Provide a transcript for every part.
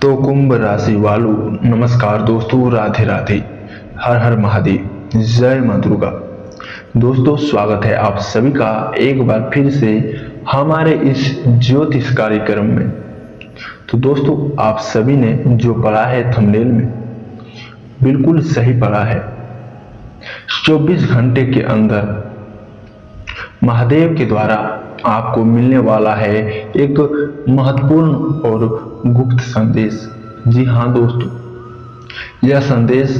तो कुंभ राशि वालों, नमस्कार दोस्तों, राधे राधे, हर हर महादेव, जय मां दुर्गा। दोस्तों, स्वागत है आप सभी का एक बार फिर से हमारे इस ज्योतिष कार्यक्रम में। तो दोस्तों, आप सभी ने जो पढ़ा है थंबनेल में, बिल्कुल सही पढ़ा है। 24 घंटे के अंदर महादेव के द्वारा आपको मिलने वाला है एक महत्वपूर्ण और गुप्त संदेश। जी हाँ दोस्तों, यह संदेश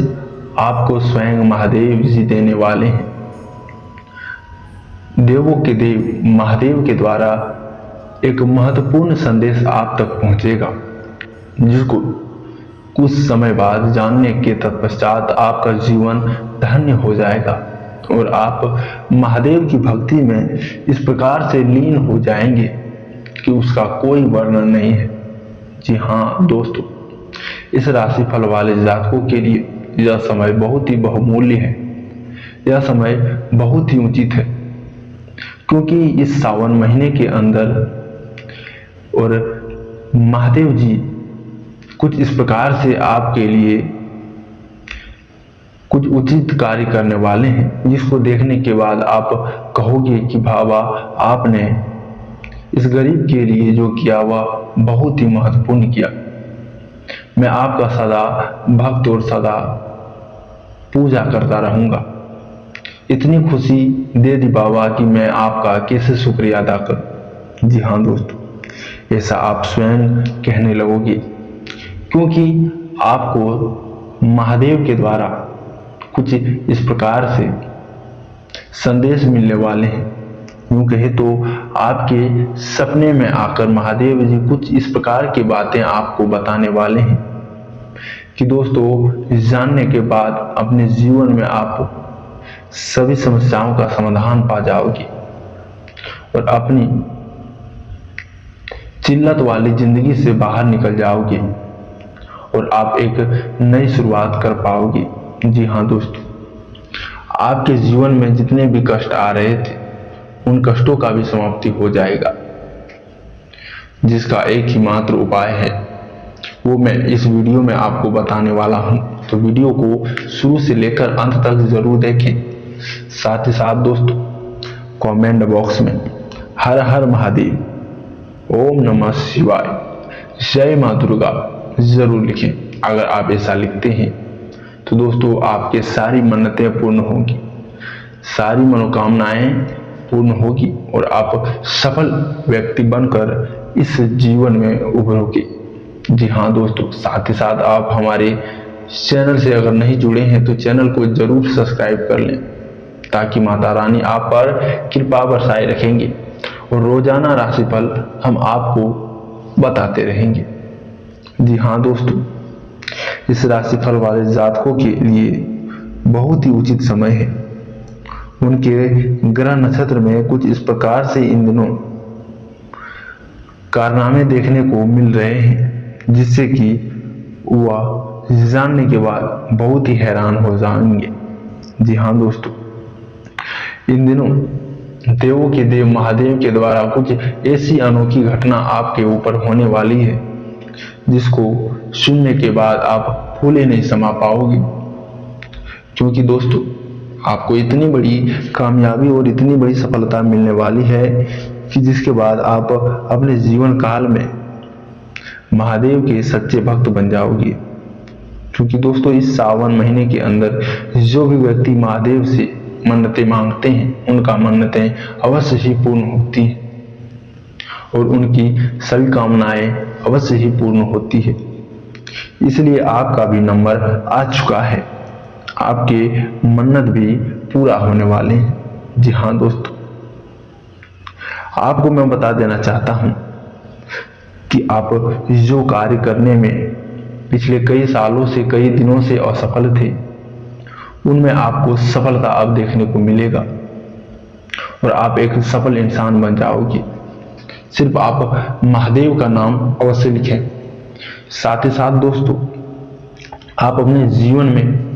आपको स्वयं महादेव जी देने वाले हैं। देवों के देव महादेव के द्वारा एक महत्वपूर्ण संदेश आप तक पहुंचेगा, जिसको कुछ समय बाद जानने के तत्पश्चात आपका जीवन धन्य हो जाएगा और आप महादेव की भक्ति में इस प्रकार से लीन हो जाएंगे कि उसका कोई वर्णन नहीं है। जी हाँ दोस्तों, इस राशिफल वाले जातकों के लिए यह समय बहुत ही बहुमूल्य है। यह समय बहुत ही उचित है, क्योंकि इस सावन महीने के अंदर और महादेव जी कुछ इस प्रकार से आपके लिए कुछ उचित कार्य करने वाले हैं, जिसको देखने के बाद आप कहोगे कि बाबा, आपने इस गरीब के लिए जो किया वह बहुत ही महत्वपूर्ण किया। मैं आपका सदा भक्त और सदा पूजा करता रहूंगा। इतनी खुशी दे दी बाबा कि मैं आपका कैसे शुक्रिया अदा करूं। जी हाँ दोस्तों, ऐसा आप स्वयं कहने लगोगे, क्योंकि आपको महादेव के द्वारा कुछ इस प्रकार से संदेश मिलने वाले हैं। यूं कहे तो आपके सपने में आकर महादेव जी कुछ इस प्रकार की बातें आपको बताने वाले हैं कि दोस्तों, इस जानने के बाद अपने जीवन में आप सभी समस्याओं का समाधान पा जाओगे और अपनी चिल्लत वाली जिंदगी से बाहर निकल जाओगे और आप एक नई शुरुआत कर पाओगे। जी हाँ दोस्तों, आपके जीवन में जितने भी कष्ट आ रहे थे, उन कष्टों का भी समाप्ति हो जाएगा, जिसका एक ही मात्र उपाय है, वो मैं इस वीडियो में आपको बताने वाला हूं। तो वीडियो को शुरू से लेकर अंत तक जरूर देखें। साथ ही साथ दोस्तों, कमेंट बॉक्स में हर हर महादेव, ओम नमः शिवाय, जय मां दुर्गा जरूर लिखें। अगर आप ऐसा लिखते हैं तो दोस्तों, आपके सारी मन्नतें पूर्ण होंगी, सारी मनोकामनाएं पूर्ण होगी और आप सफल व्यक्ति बनकर इस जीवन में उभरोगे। जी हाँ दोस्तों, साथ ही साथ आप हमारे चैनल से अगर नहीं जुड़े हैं तो चैनल को जरूर सब्सक्राइब कर लें, ताकि माता रानी आप पर कृपा बरसाए रखेंगे और रोजाना राशिफल हम आपको बताते रहेंगे। जी हाँ दोस्तों, इस राशिफल वाले जातकों के लिए बहुत ही उचित समय है। उनके ग्रह नक्षत्र में कुछ इस प्रकार से इन दिनों कारनामे देखने को मिल रहे हैं, जिससे कि वह जानने के बाद बहुत ही हैरान हो जाएंगे। जी हाँ दोस्तों, इन दिनों देवों के देव महादेव के द्वारा कुछ ऐसी अनोखी घटना आपके ऊपर होने वाली है, जिसको सुनने के बाद आप फूले नहीं समा पाओगे। क्योंकि दोस्तों, आपको इतनी बड़ी कामयाबी और इतनी बड़ी सफलता मिलने वाली है कि जिसके बाद आप अपने जीवन काल में महादेव के सच्चे भक्त बन जाओगे। क्योंकि दोस्तों, इस सावन महीने के अंदर जो भी व्यक्ति महादेव से मन्नतें मांगते हैं, उनका मन्नतें अवश्य ही पूर्ण होती हैं और उनकी सभी कामनाएं अवश्य ही पूर्ण होती है। इसलिए आपका भी नंबर आ चुका है, आपके मन्नत भी पूरा होने वाले हैं। जी हाँ दोस्तों, आपको मैं बता देना चाहता हूं कि आप जो कार्य करने में पिछले कई सालों से, कई दिनों से असफल थे, उनमें आपको सफलता अब देखने को मिलेगा और आप एक सफल इंसान बन जाओगे। सिर्फ आप महादेव का नाम अवश्य लिखें। साथ ही साथ दोस्तों, आप अपने जीवन में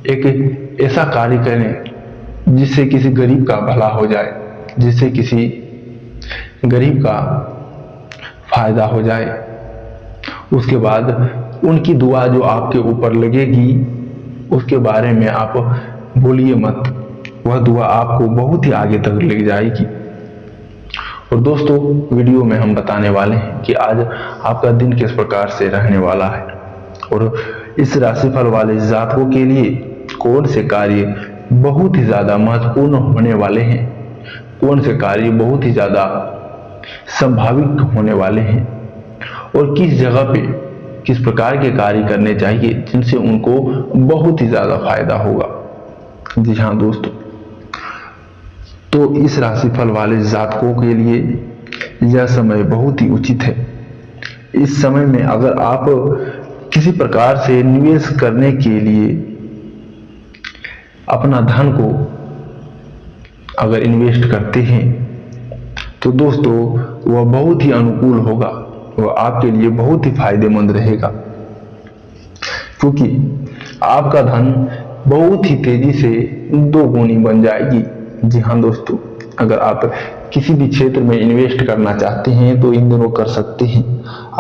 एक ऐसा कार्य करें जिससे किसी गरीब का भला हो जाए, जिससे किसी गरीब का फायदा हो जाए। उसके बाद उनकी दुआ जो आपके ऊपर लगेगी उसके बारे में आप बोलिए मत, वह दुआ आपको बहुत ही आगे तक ले जाएगी। और दोस्तों, वीडियो में हम बताने वाले हैं कि आज आपका दिन किस प्रकार से रहने वाला है और इस राशिफल वाले जातकों के लिए कौन से कार्य बहुत ही ज्यादा महत्वपूर्ण होने वाले हैं, कौन से कार्य बहुत ही ज्यादा संभावित होने वाले हैं और किस जगह पे किस प्रकार के कार्य करने चाहिए जिनसे उनको बहुत ही ज्यादा फायदा होगा। जी हाँ दोस्तों, तो इस राशिफल वाले जातकों के लिए यह समय बहुत ही उचित है। इस समय में अगर आप किसी प्रकार से निवेश करने के लिए अपना धन को अगर इन्वेस्ट करते हैं तो दोस्तों वह बहुत ही अनुकूल होगा, वह आपके लिए बहुत ही फायदेमंद रहेगा, क्योंकि आपका धन बहुत ही तेजी से दोगुनी बन जाएगी। जी हाँ दोस्तों, अगर आप किसी भी क्षेत्र में इन्वेस्ट करना चाहते हैं तो इन दिनों कर सकते हैं,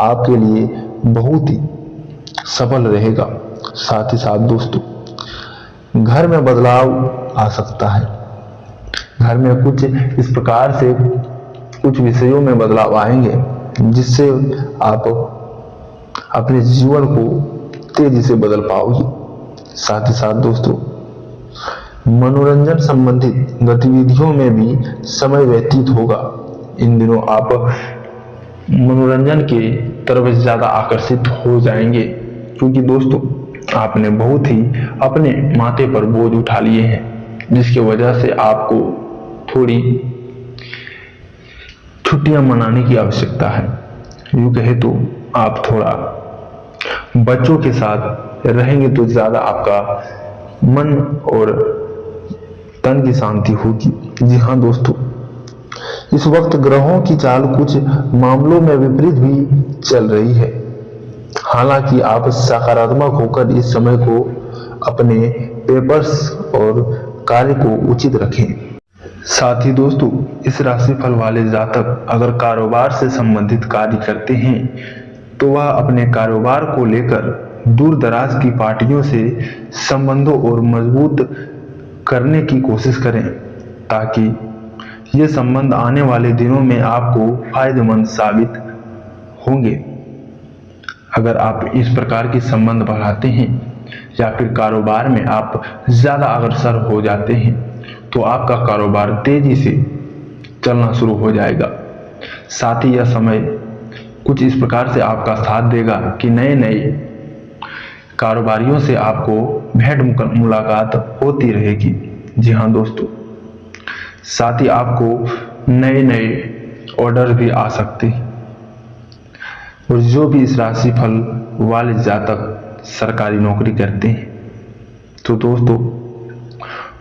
आपके लिए बहुत ही सफल रहेगा। साथ ही साथ दोस्तों, घर में बदलाव आ सकता है, घर में कुछ इस प्रकार से कुछ विषयों में बदलाव आएंगे जिससे आप अपने जीवन को तेजी से बदल पाओगे। साथ ही साथ दोस्तों, मनोरंजन संबंधित गतिविधियों में भी समय व्यतीत होगा। इन दिनों आप मनोरंजन के तरफ ज्यादा आकर्षित हो जाएंगे, क्योंकि दोस्तों आपने बहुत ही अपने माथे पर बोझ उठा लिए हैं, जिसकी वजह से आपको थोड़ी छुट्टियां मनाने की आवश्यकता है। यूं कहे तो आप थोड़ा बच्चों के साथ रहेंगे तो ज्यादा आपका मन और तन की शांति होगी। जी हाँ दोस्तों, इस वक्त ग्रहों की चाल कुछ मामलों में विपरीत भी चल रही है, हालांकि आप सकारात्मक होकर इस समय को अपने पेपर्स और कार्य को उचित रखें। साथ ही दोस्तों, इस राशिफल वाले जातक अगर कारोबार से संबंधित कार्य करते हैं तो वह अपने कारोबार को लेकर दूर दराज की पार्टियों से संबंधों और मजबूत करने की कोशिश करें, ताकि ये संबंध आने वाले दिनों में आपको फायदेमंद साबित होंगे। अगर आप इस प्रकार के संबंध बढ़ाते हैं या फिर कारोबार में आप ज्यादा अग्रसर हो जाते हैं तो आपका कारोबार तेजी से चलना शुरू हो जाएगा। साथ ही यह समय कुछ इस प्रकार से आपका साथ देगा कि नए नए कारोबारियों से आपको भेंट मुलाकात होती रहेगी। जी हाँ दोस्तों, साथ ही आपको नए नए ऑर्डर भी आ सकते हैं। और जो भी इस राशिफल वाले जातक सरकारी नौकरी करते हैं तो दोस्तों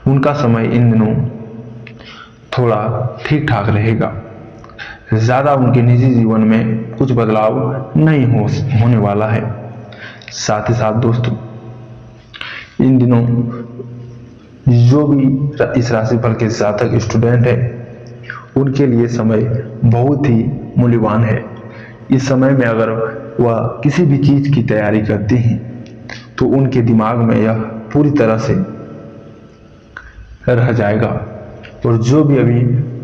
उनका समय इन दिनों थोड़ा ठीक ठाक रहेगा, ज्यादा उनके निजी जीवन में कुछ बदलाव नहीं होने वाला है। साथ ही साथ दोस्तों, इन दिनों जो भी इस राशिफल के जातक स्टूडेंट हैं उनके लिए समय बहुत ही मूल्यवान है। इस समय में अगर वह किसी भी चीज की तैयारी करते हैं तो उनके दिमाग में यह पूरी तरह से रह जाएगा, और जो भी अभी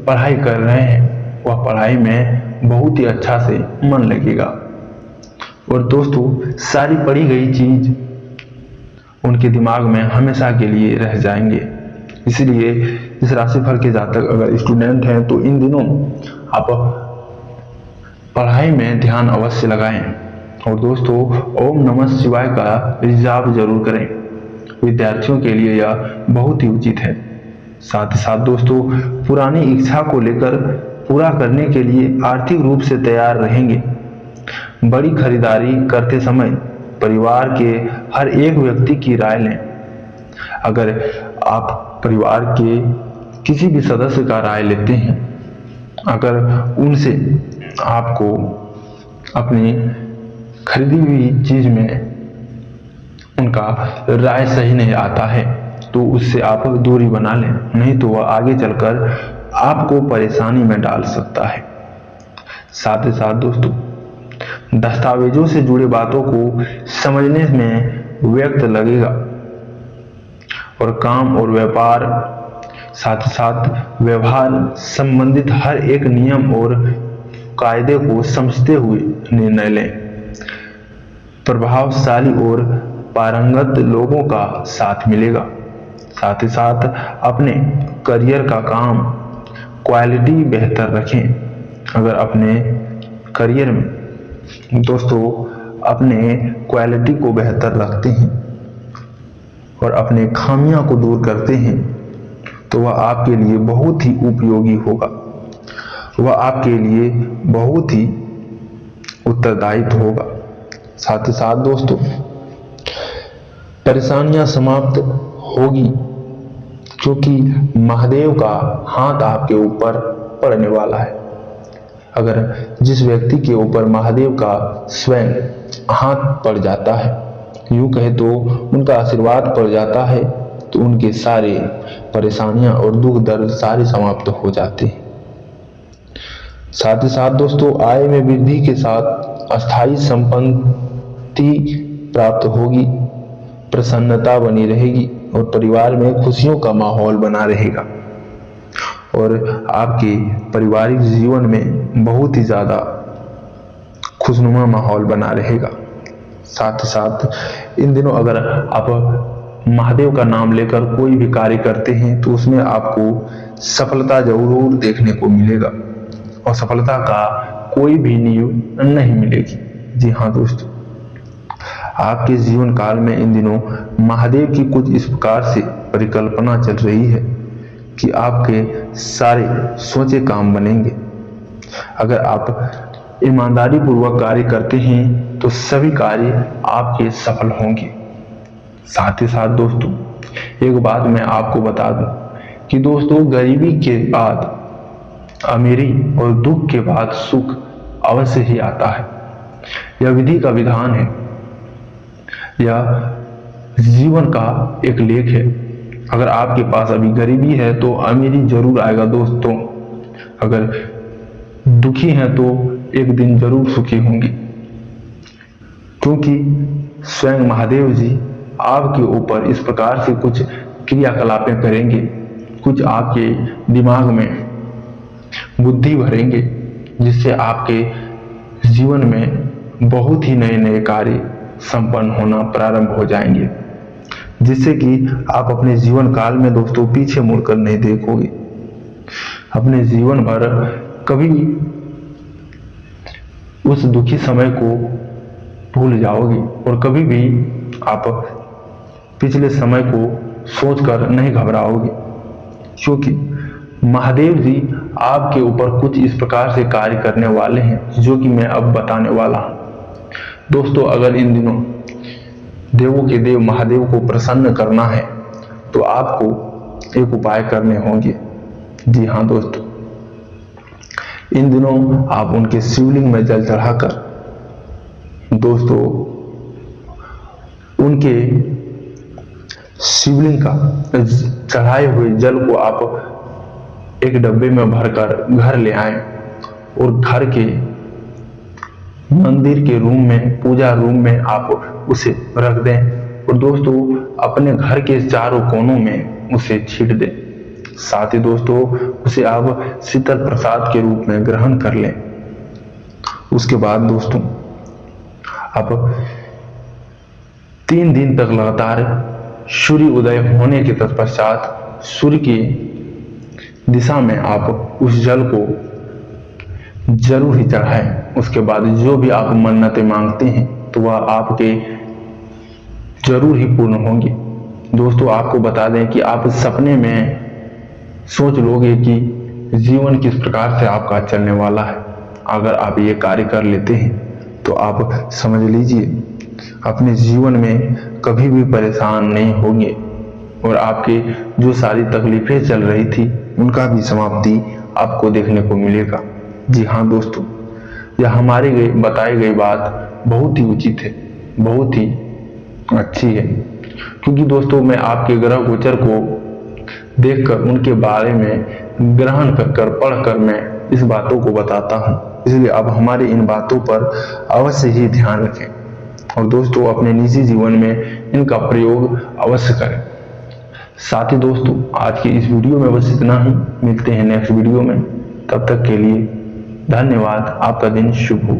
पढ़ाई कर रहे हैं वह पढ़ाई में बहुत ही अच्छा से मन लगेगा। और दोस्तों, सारी पढ़ी गई चीज उनके दिमाग में हमेशा के लिए रह जाएंगे। इसलिए इस राशिफल के जातक अगर स्टूडेंट हैं तो इन दिनों आप पढ़ाई में ध्यान अवश्य लगाएं। और दोस्तों, ओम नमः शिवाय का जाप जरूर करें, विद्यार्थियों के लिए यह बहुत ही उचित है। साथ ही साथ दोस्तों, पुरानी इच्छा को लेकर पूरा करने के लिए आर्थिक रूप से तैयार रहेंगे। बड़ी खरीदारी करते समय परिवार के हर एक व्यक्ति की राय लें। अगर आप परिवार के किसी भी सदस्य का राय लेते हैं, अगर उनसे आपको अपनी खरीदी हुई चीज में उनका राय सही नहीं आता है तो उससे आप दूरी बना लें, नहीं तो वह आगे चलकर आपको परेशानी में डाल सकता है। साथ ही साथ दोस्तों, दस्तावेजों से जुड़े बातों को समझने में वक्त लगेगा और काम और व्यापार साथ साथ व्यवहार संबंधित हर एक नियम और कायदे को समझते हुए निर्णय लें। प्रभावशाली और पारंगत लोगों का साथ मिलेगा। साथ ही साथ अपने करियर का काम क्वालिटी बेहतर रखें। अगर अपने करियर में दोस्तों अपने क्वालिटी को बेहतर रखते हैं और अपने खामियां को दूर करते हैं तो वह आपके लिए बहुत ही उपयोगी होगा, वह आपके लिए बहुत ही उत्तरदायित्व होगा। साथ ही साथ दोस्तों परेशानियां समाप्त होगी क्योंकि महादेव का हाथ आपके ऊपर पड़ने वाला है। अगर जिस व्यक्ति के ऊपर महादेव का स्वयं हाथ पड़ जाता है, यूं कहे तो उनका आशीर्वाद पड़ जाता है, तो उनके सारे परेशानियां और दुख दर्द सारे समाप्त हो जाते हैं। साथ ही साथ दोस्तों आय में वृद्धि के साथ अस्थायी संपत्ति प्राप्त होगी, प्रसन्नता बनी रहेगी और परिवार में खुशियों का माहौल बना रहेगा और आपके पारिवारिक जीवन में बहुत ही ज़्यादा खुशनुमा माहौल बना रहेगा। साथ ही साथ इन दिनों अगर आप महादेव का नाम लेकर कोई भी कार्य करते हैं तो उसमें आपको सफलता जरूर देखने को मिलेगा और सफलता का कोई भी नींव नहीं मिलेगी। जी हाँ दोस्तों, आपके जीवन काल में इन दिनों महादेव की कुछ इस प्रकार से परिकल्पना चल रही है कि आपके सारे सोचे काम बनेंगे। अगर आप ईमानदारी पूर्वक कार्य करते हैं तो सभी कार्य आपके सफल होंगे। साथ ही साथ दोस्तों एक बात मैं आपको बता दूं कि दोस्तों गरीबी के बाद अमीरी और दुख के बाद सुख अवश्य ही आता है। यह विधि का विधान है, यह जीवन का एक लेख है। अगर आपके पास अभी गरीबी है तो अमीरी जरूर आएगा दोस्तों। अगर दुखी हैं तो एक दिन जरूर सुखी होंगे, क्योंकि स्वयं महादेव जी आपके ऊपर इस प्रकार से कुछ क्रियाकलापें करेंगे, कुछ आपके दिमाग में बुद्धि भरेंगे जिससे आपके जीवन में बहुत ही नए नए कार्य संपन्न होना प्रारंभ हो जाएंगे, जिससे कि आप अपने जीवन काल में दोस्तों पीछे मुड़कर नहीं देखोगे। अपने जीवन भर कभी उस दुखी समय को भूल जाओगे और कभी भी आप पिछले समय को सोचकर नहीं घबराओगे, क्योंकि महादेव जी आपके ऊपर कुछ इस प्रकार से कार्य करने वाले हैं जो कि मैं अब बताने वाला हूं। दोस्तों अगर इन दिनों देवों के देव महादेव को प्रसन्न करना है तो आपको एक उपाय करने होंगे। जी हाँ दोस्तों, इन दिनों आप उनके शिवलिंग में जल चढ़ाकर दोस्तों उनके शिवलिंग का चढ़ाए हुए जल को आप एक डब्बे में भरकर घर ले आएं और घर के मंदिर के रूम में, पूजा रूम में आप उसे रख दें और दोस्तों अपने घर के चारों कोनों में उसे छीट दें। साथ ही दोस्तों उसे आप शीतल प्रसाद के रूप में ग्रहण कर लें। उसके बाद दोस्तों आप 3 दिन तक लगातार सूर्य उदय होने के तत्पश्चात सूर्य की दिशा में आप उस जल को जरूर ही चढ़ाएं। उसके बाद जो भी आप मन्नतें मांगते हैं तो वह आपके जरूर ही पूर्ण होंगी। दोस्तों आपको बता दें कि आप सपने में सोच लोगे कि जीवन किस प्रकार से आपका चलने वाला है। अगर आप ये कार्य कर लेते हैं तो आप समझ लीजिए अपने जीवन में कभी भी परेशान नहीं होंगे और आपके जो सारी तकलीफें चल रही थी उनका भी समाप्ति आपको देखने को मिलेगा। जी हाँ दोस्तों, यह हमारी बताई गई बात बहुत ही उचित है, बहुत ही अच्छी है, क्योंकि दोस्तों मैं आपके ग्रह गोचर को देखकर उनके बारे में ग्रहण कर पढ़कर मैं इस बातों को बताता हूँ, इसलिए आप हमारे इन बातों पर अवश्य ही ध्यान रखें और दोस्तों अपने निजी जीवन में इनका प्रयोग अवश्य करें। साथ ही दोस्तों आज की इस वीडियो में बस इतना ही, मिलते हैं नेक्स्ट वीडियो में। तब तक के लिए धन्यवाद। आपका दिन शुभ हो।